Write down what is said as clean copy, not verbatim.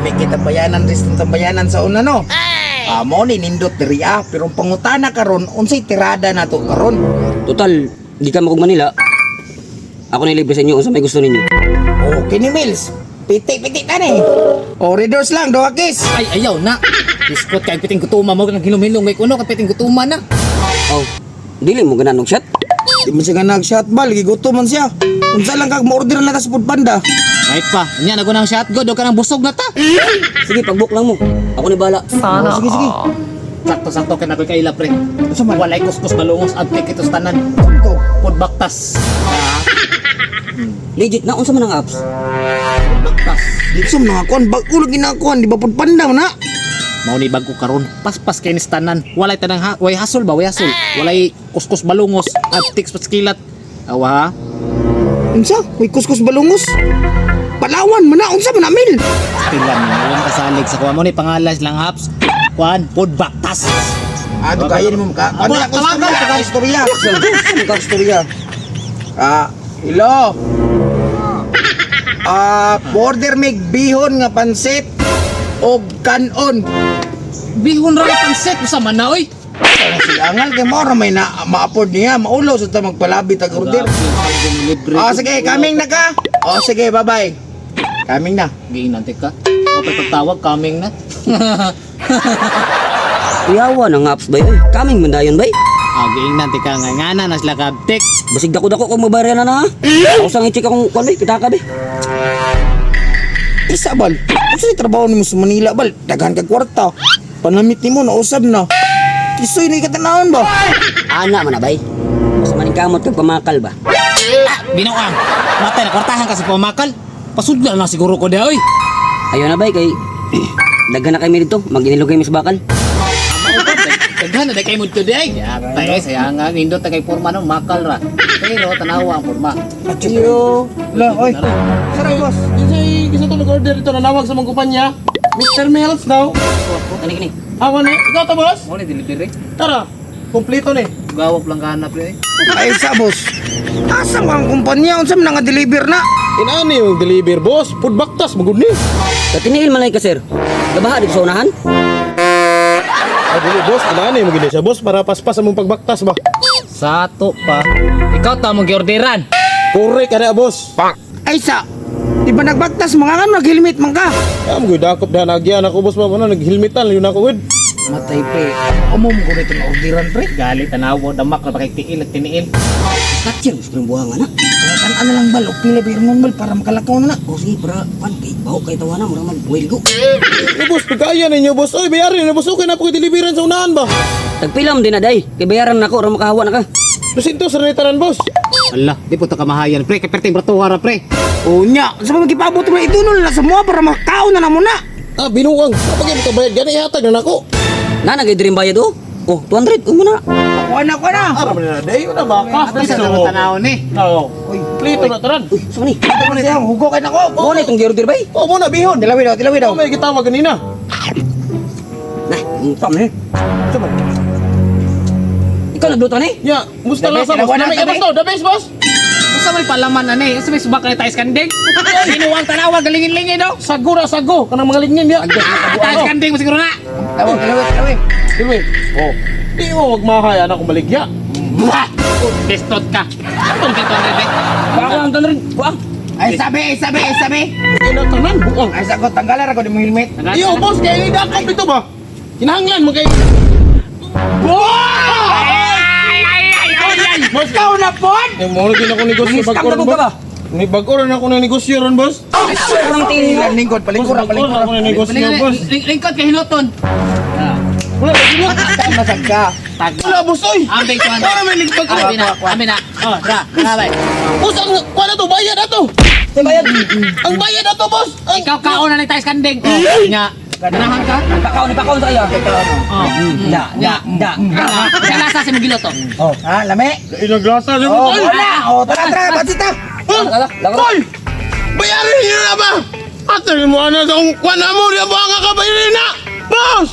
lami kita bayanan restong tambayanan sa una no. Mo ni nindot diri pero pangutana karon unsay tirada nato karon? Total, di ka makog Manila. Ako na libre sa inyo kung sa may gusto ninyo. Okay ni Mills. Piti-piti ta ni. O redos lang, doha kiss. Ay, ayaw na. Biskot kay piting kutuma mo kang hilom-hilom may kuno kay piting kutuma na. Oh, dili mo ganang shot? Di man siya nag-shot ball, giguto man siya. Unsa lang kag mo-order na ta sa food panda. Kahit pa, nya nago nang shot go, do ka nang busog na ta. Sige, pag-book lang mo. Ako ni bala. Sana. Sige, sige. Sakto-sakto kay nakoy kaila pre. Unsa man? Walay kuskus balungos adtek ito tanan. Ko. Pud baktas. Legit na, unsa man ang apps? Baktas. Di sa mga kon, bagulo ginakuan, di ba food panda man na? Mao ni bago karon. Paspas kay ni tanan. Walay tanang way hasol ba, way hasol. Walay kuskus balungos adtek sa skilat. Awa ha? Unsa? May kuskus balungos. Palawan man na, unsa man na Mil? Tilan mo lang kasalig sa kuha mo ni pangalan lang apps. Kuan, pud baktas. Ato kaya ni mo ka. Ano Aba, ako tawagan, tawagan. istorya? Ano ka istorya? Hello. Border mig bihon nga pansit og kanon. Bihon ra pansit sa man na oy. Ang silangal kay mo may na ma-afford niya, maulo sa ta magpalabi tag order. Sige, coming na ka. Sige, bye-bye. Coming na. Giinante ka. O pagtawag coming na. Iyawa ng apps ba yun? Kaming mandayon ba? Giinante ka nga ngana na sila kabtek. Basig dako-dako kung mabayaran na na ha? Ako sang i-check akong kwan ba? Pitaka ba? Isa bal. Kasi trabaho nimo sa Manila bal, daghan kag kwarta. Panamit nimo na usab na. Kisoy ni katanawon ba? Ana man na bay. Basta maning kamot kag pamakal ba? Binuang. Matay na kwartahan ka sa pamakal. Pasudlan na siguro ko dia oy. Ayaw na bay kay daghan na kami dito. Mag-inilugay mi sa bakal. Daghan na kay mo to day. Tay sayang nga nindot ta kay porma no makal ra. Pero tanawa ang porma. Achiyo. La, oy. Saray boss. Isa to nag-order ito, nanawag sa mga kumpanya. Mr. Mills daw. Kani. Ako ni, ikaw to boss? Mo ni delivery. Tara, kumpleto ni. Gawak lang ganap pre. Ay sa boss. Asa ang kumpanya unsa man nga deliver na? Inani yung deliver boss, food baktas, magod ni. Katiniil man ka sir. Gabaha dito sa unahan? Ay dili boss, inani mo gini siya boss para paspas among pagbaktas ba. Sato pa. Ikaw ta mong giorderan. Correct kada boss. Ay sa. Di ba nagbaktas mga nga nag-helmet man ka? Am gyud dakop da nagyan ako boss ba mo naghilmitan yun ako wid. Matay pre. Amo mo gud itong orderan pre. Gali tanawa damak na kay tiil at tiniil. Katsin, gusto ng buhang anak. Kan lang bal, og pila ba bal para makalakaw na na. O sige, para pan kay baho kay tawanan murang mag-wilgo. Eh boss, pagkaya ninyo boss. Oy, bayarin na boss. Okay na po kay deliveran sa unahan ba? Tagpilam din na day. Kay bayaran na ako ora makahawa na ka. Lusinto sa retaran boss. Allah, di po ta kamahayan pre, kay perting bratuwara pre. Unya, sa mga gipabot mo idunol na sa mo para makakaon na namo na. Ah, binuwang. Kapag yung kabayad gani ihatag na nako. Na nagay dream bayad oh. Oh, 200 muna. Kuha na. Ara man na day, una ba? Ate sa tanaw ni. Oo. Plito na taran. Uy, sama ni. Ito mo na siya, hugo kay nako. Mo na itong giorder bay. Oh, mo na bihon. Tilawi daw. Oh, may gitawag kanina. Nah, sama ni. Sama. Ikaw nagluto ni? Ya, musta The lang best, sa boss. ilawan na, Namay ka tabi. boss to, the best boss. Usa may palaman ani, usa may subak na tayo skanding. Binuwang tanawa galingin-lingin do. Sagura sago kanang mga lignin ya. Tayo skanding mo siguro na. Tilawi. Diwi. Oh. Di mo magmahay anak kong baligya. Destot ka. Atong dito na rin. Kuha ang 200. Kuha. Ay sabi. Ina tanan buang. Ay sagot tanggalan ako di mo helmet. Iyo boss kay ida ka bito ba? Kinahanglan mo kay. Boss ka na pod. Eh mo lagi na ko negosyo Nang-scam bagko na ron ko ka ba? boss. Ni bagko ron ako ng negosyo ron boss. Kurang tingin. Lingkod, palingkod. Bagko ako ng negosyo boss. Lingkod kay hinuton. Wala lagi mo. Masag ka. Wala boss oy. Ambay ko Para may ligpag ko. Amin na. Oh, ra, rabay. Boss ang kuha na to bayad na to. Bayad. Ang bayad na to boss. Ang Ikaw kauna na tayo skanding. Nya, ganahan ka? Ipakaon sa kaya. Oh. Da. Kalasa si Mugilo to. Oh, lame. ilang glasa niyo Oh, boss. wala. Oh, tara, basita. Tol! Bayarin niyo na ba? At mo na sa kung kuha na mo, di ba nga kabayarin na? Boss!